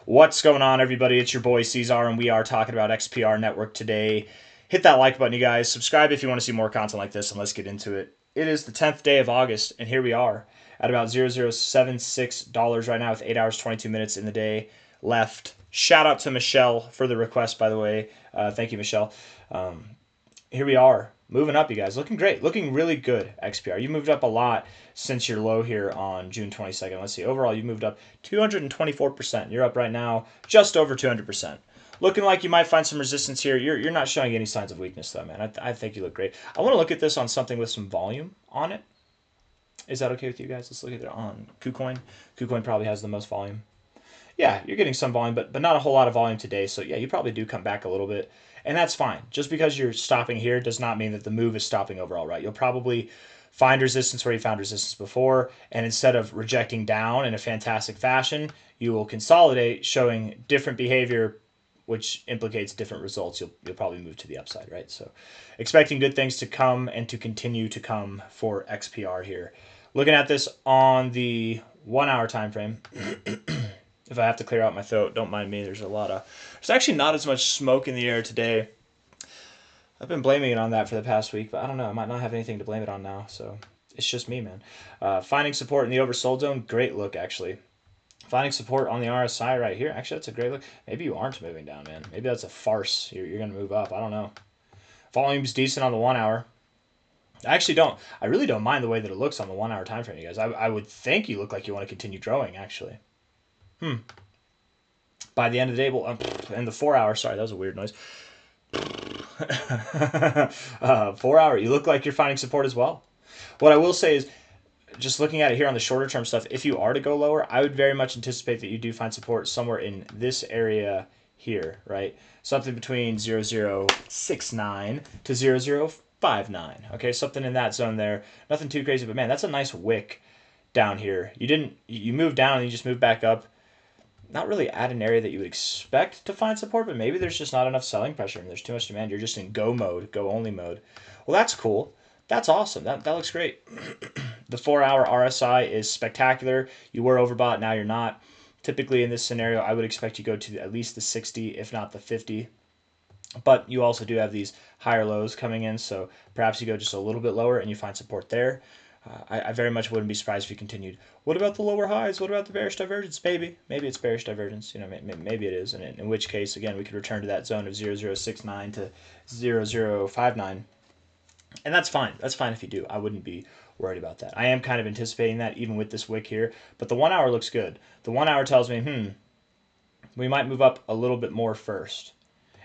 What's going on, everybody? It's your boy C-Zar, and we are talking about XPR Network today. Hit that like button, you guys. Subscribe if you want to see more content like this, and let's get into it. It is the 10th day of August, and here we are at about $0.076 right now with 8 hours, 22 minutes in the day left. Shout out to Michelle for the request, by the way. Thank you, Michelle. Here we are. Moving up, you guys. Looking great. Looking really good, XPR. You moved up a lot since your low here on June 22nd. Let's see. Overall, you moved up 224%. You're up right now just over 200%. Looking like you might find some resistance here. You're not showing any signs of weakness, though, man. I think you look great. I want to look at this on something with some volume on it. Is that okay with you guys? Let's look at it on KuCoin. KuCoin probably has the most volume. Yeah, you're getting some volume, but not a whole lot of volume today. So yeah, you probably do come back a little bit, and that's fine. Just because you're stopping here does not mean that the move is stopping overall, right? You'll probably find resistance where you found resistance before, and instead of rejecting down in a fantastic fashion, you will consolidate, showing different behavior, which implicates different results. You'll probably move to the upside, right? So, expecting good things to come and to continue to come for XPR here. Looking at this on the 1 hour time frame. If I have to clear out my throat, don't mind me. There's actually not as much smoke in the air today. I've been blaming it on that for the past week, but I don't know. I might not have anything to blame it on now, so it's just me, man. Finding support in the oversold zone, great look, actually. Finding support on the RSI right here, actually, that's a great look. Maybe you aren't moving down, man. Maybe that's a farce. You're going to move up. I don't know. Volume's decent on the 1 hour. I actually don't. I really don't mind the way that it looks on the 1 hour time frame, you guys. I would think you look like you want to continue growing, actually. By the end of the day, well, in the 4 hour, sorry, that was a weird noise. 4 hour, you look like you're finding support as well. What I will say is, just looking at it here on the shorter term stuff, if you are to go lower, I would very much anticipate that you do find support somewhere in this area here, right? Something between 0069 to 0059. Okay, something in that zone there. Nothing too crazy, but man, that's a nice wick down here. You moved down and you just moved back up. Not really at an area that you would expect to find support, but maybe there's just not enough selling pressure and there's too much demand. You're just in go mode, go only mode. Well, that's cool. That's awesome. That looks great. The 4 hour RSI is spectacular. You were overbought, now you're not. Typically in this scenario, I would expect you go to at least the 60, if not the 50. But you also do have these higher lows coming in, so perhaps you go just a little bit lower and you find support there. I very much wouldn't be surprised if you continued. What about the lower highs? What about the bearish divergence? Maybe it's bearish divergence. You know, maybe it is, and in which case, again, we could return to that zone of 0069 to 0059, and that's fine. That's fine if you do. I wouldn't be worried about that. I am kind of anticipating that even with this wick here, but the 1 hour looks good. The 1 hour tells me, we might move up a little bit more first.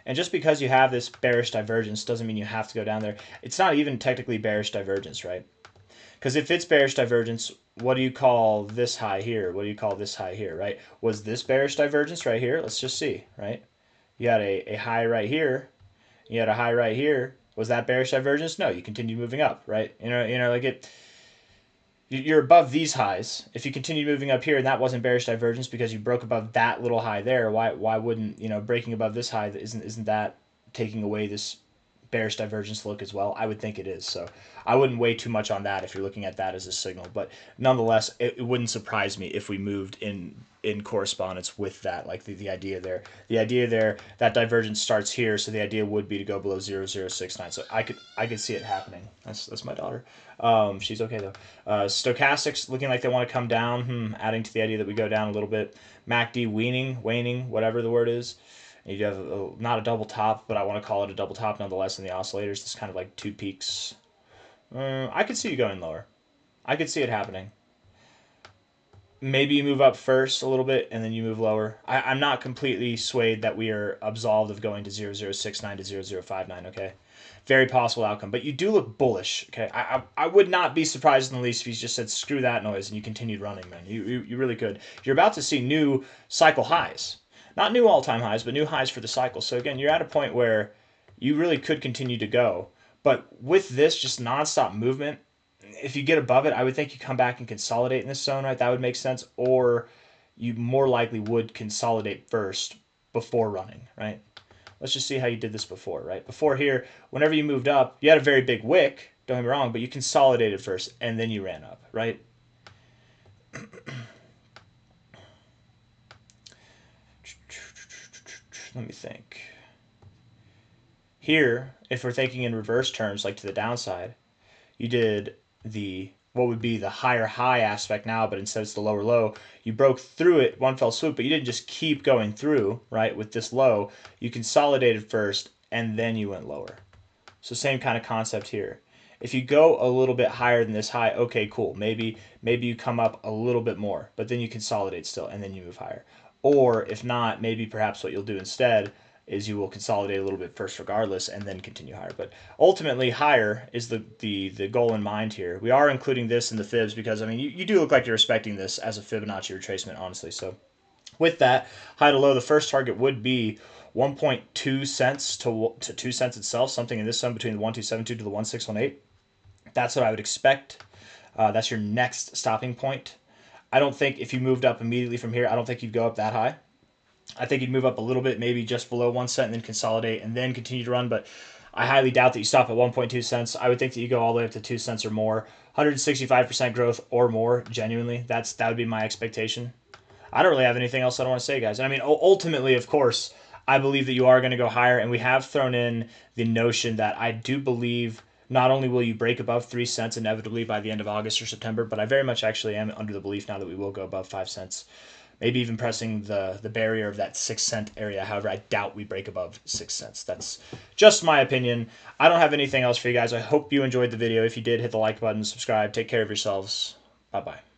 And just because you have this bearish divergence doesn't mean you have to go down there. It's not even technically bearish divergence, right? Because if it's bearish divergence, what do you call this high here? What do you call this high here, right? Was this bearish divergence right here? Let's just see, right? You had a high right here. You had a high right here. Was that bearish divergence? No, you continue moving up, right? Like it. You're above these highs. If you continue moving up here and that wasn't bearish divergence because you broke above that little high there, why wouldn't breaking above this high isn't that taking away this bearish divergence look as well? I would think it is. So I wouldn't weigh too much on that if you're looking at that as a signal. But nonetheless, it wouldn't surprise me if we moved in correspondence with that. Like the idea there. The idea there, that divergence starts here, so the idea would be to go below 0069. So I could see it happening. That's my daughter. She's okay though. Stochastics looking like they want to come down, adding to the idea that we go down a little bit. MACD waning, whatever the word is. You have not a double top, but I want to call it a double top nonetheless in the oscillators. It's kind of like two peaks. I could see you going lower. I could see it happening. Maybe you move up first a little bit and then you move lower. I'm not completely swayed that we are absolved of going to 0069 to 0059, okay? Very possible outcome. But you do look bullish, okay? I would not be surprised in the least if you just said, screw that noise, and you continued running, man. You really could. You're about to see new cycle highs. Not new all-time highs, but new highs for the cycle. So again, you're at a point where you really could continue to go. But with this just nonstop movement, if you get above it, I would think you come back and consolidate in this zone, right? That would make sense. Or you more likely would consolidate first before running, right? Let's just see how you did this before, right? Before here, whenever you moved up, you had a very big wick, don't get me wrong, but you consolidated first and then you ran up, right? let me think. Here, if we're thinking in reverse terms, like to the downside, you did the what would be the higher high aspect now, but instead it's the lower low. You broke through it one fell swoop, but you didn't just keep going through, right, with this low. You consolidated first, and then you went lower. So same kind of concept here. If you go a little bit higher than this high, okay, cool. Maybe you come up a little bit more, but then you consolidate still, and then you move higher. Or if not, maybe perhaps what you'll do instead is you will consolidate a little bit first regardless and then continue higher. But ultimately, higher is the goal in mind here. We are including this in the fibs because, I mean, you do look like you're respecting this as a Fibonacci retracement, honestly. So with that, high to low, the first target would be 1.2 cents to 2 cents itself, something in this zone between the 1272 to the 1618. That's what I would expect. That's your next stopping point. I don't think if you moved up immediately from here, I don't think you'd go up that high. I think you'd move up a little bit, maybe just below 1 cent, and then consolidate and then continue to run. But I highly doubt that you stop at 1.2 cents. I would think that you go all the way up to 2 cents or more. 165% growth or more, genuinely. That would be my expectation. I don't really have anything else I don't want to say, guys. And I mean, ultimately, of course, I believe that you are going to go higher. And we have thrown in the notion that I do believe not only will you break above 3 cents inevitably by the end of August or September, but I very much actually am under the belief now that we will go above 5 cents. Maybe even pressing the barrier of that 6 cent area. However, I doubt we break above 6 cents. That's just my opinion. I don't have anything else for you guys. I hope you enjoyed the video. If you did, hit the like button, subscribe. Take care of yourselves. Bye-bye.